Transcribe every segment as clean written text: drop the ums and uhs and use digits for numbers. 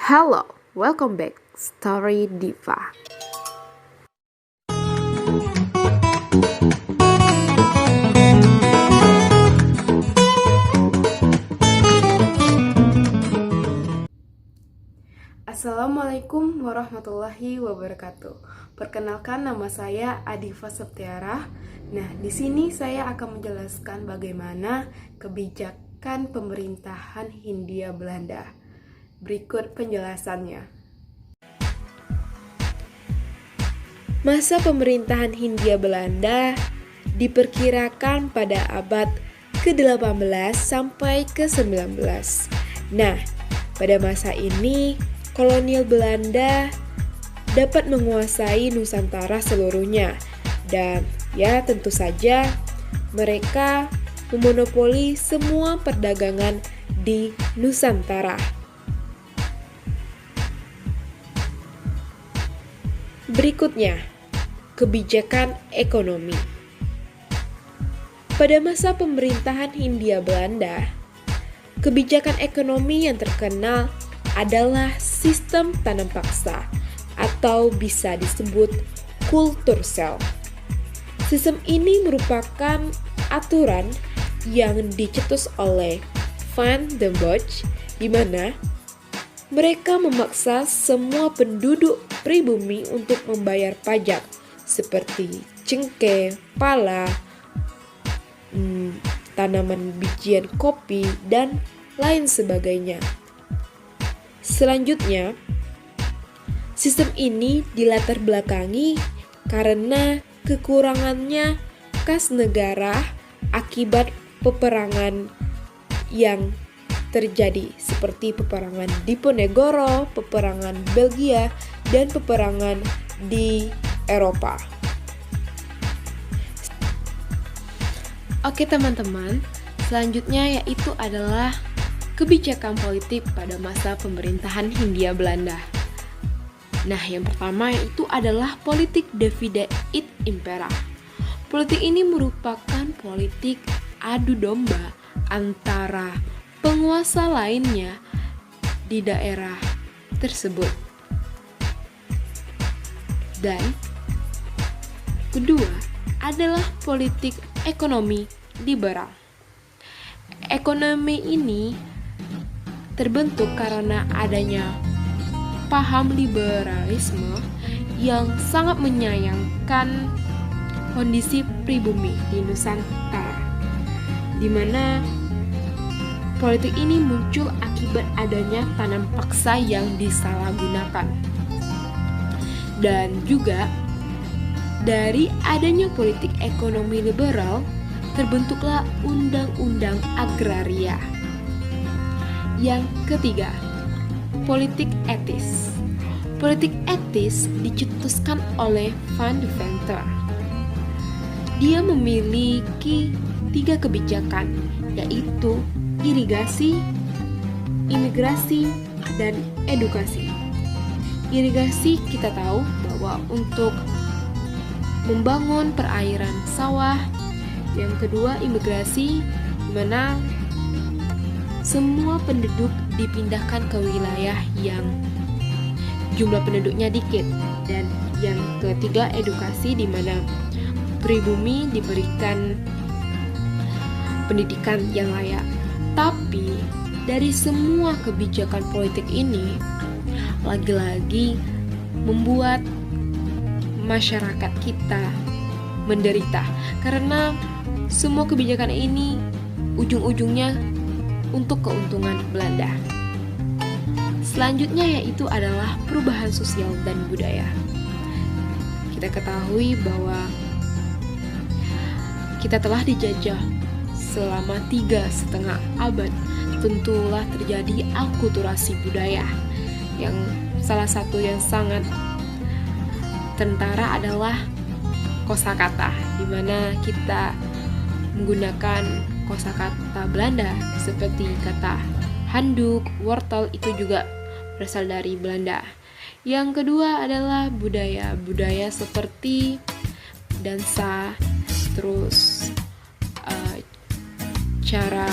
Hello, welcome back, Story Diva. Assalamualaikum warahmatullahi wabarakatuh. Perkenalkan, nama saya Adifa Septiara. Nah, di sini saya akan menjelaskan bagaimana kebijakan pemerintahan Hindia Belanda. Berikut penjelasannya. Masa pemerintahan Hindia Belanda diperkirakan pada abad ke-18 sampai ke-19. Nah, pada masa ini kolonial Belanda dapat menguasai Nusantara seluruhnya, dan ya tentu saja mereka memonopoli semua perdagangan di Nusantara. Berikutnya, kebijakan ekonomi. Pada masa pemerintahan Hindia Belanda, kebijakan ekonomi yang terkenal adalah sistem tanam paksa atau bisa disebut kultursel. Sistem ini merupakan aturan yang dicetus oleh Van den Bosch, di mana mereka memaksa semua penduduk pribumi untuk membayar pajak seperti cengkeh, pala, tanaman bijian kopi, dan lain sebagainya. Selanjutnya, sistem ini dilatar belakangi karena kekurangannya kas negara akibat peperangan yang terjadi seperti peperangan Diponegoro, peperangan Belgia, dan peperangan di Eropa. Oke teman-teman, selanjutnya yaitu adalah kebijakan politik pada masa pemerintahan Hindia Belanda. Nah, yang pertama yaitu adalah politik divide et impera. Politik ini merupakan politik adu domba antara penguasa lainnya di daerah tersebut. Dan kedua adalah politik ekonomi liberal. Ekonomi ini terbentuk karena adanya paham liberalisme yang sangat menyayangkan kondisi pribumi di Nusantara, di mana politik ini muncul akibat adanya tanam paksa yang disalahgunakan. Dan juga dari adanya politik ekonomi liberal terbentuklah undang-undang agraria. Yang ketiga, politik etis. Politik etis dicetuskan oleh Van Deventer. Dia memiliki 3 kebijakan, yaitu irigasi, imigrasi, dan edukasi. Irigasi kita tahu bahwa untuk membangun perairan sawah. Yang kedua, imigrasi, di mana semua penduduk dipindahkan ke wilayah yang jumlah penduduknya dikit. Dan yang ketiga, edukasi, di mana pribumi diberikan pendidikan yang layak. Tapi dari semua kebijakan politik ini lagi-lagi membuat masyarakat kita menderita karena semua kebijakan ini ujung-ujungnya untuk keuntungan Belanda. Selanjutnya yaitu adalah perubahan sosial dan budaya. Kita ketahui bahwa kita telah dijajah selama 3,5 abad. Tentulah terjadi akulturasi budaya, yang salah satu yang sangat tentara adalah kosakata, di mana kita menggunakan kosakata Belanda seperti kata handuk, wortel, itu juga berasal dari Belanda. Yang kedua adalah budaya seperti dansa, terus cara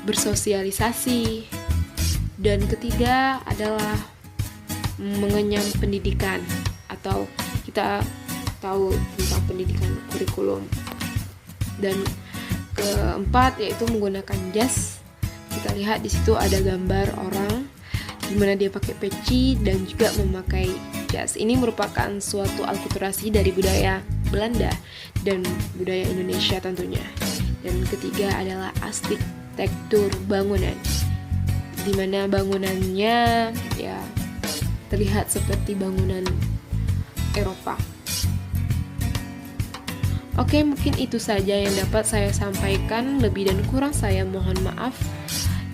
bersosialisasi, Dan ketiga adalah mengenyam pendidikan, atau kita tahu tentang pendidikan kurikulum. Dan keempat yaitu menggunakan jas. Kita lihat di situ ada gambar orang di mana dia pakai peci dan juga memakai jas. Ini merupakan suatu alkulturasi dari budaya Belanda dan budaya Indonesia tentunya. Dan ketiga adalah arsitektur bangunan, di mana bangunannya ya terlihat seperti bangunan Eropa. Oke, mungkin itu saja yang dapat saya sampaikan. Lebih dan kurang saya mohon maaf.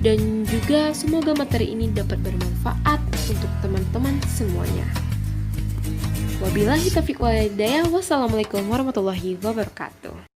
Dan juga semoga materi ini dapat bermanfaat untuk teman-teman semuanya. Wabillahi taufiq wal hidayah. Wassalamualaikum warahmatullahi wabarakatuh.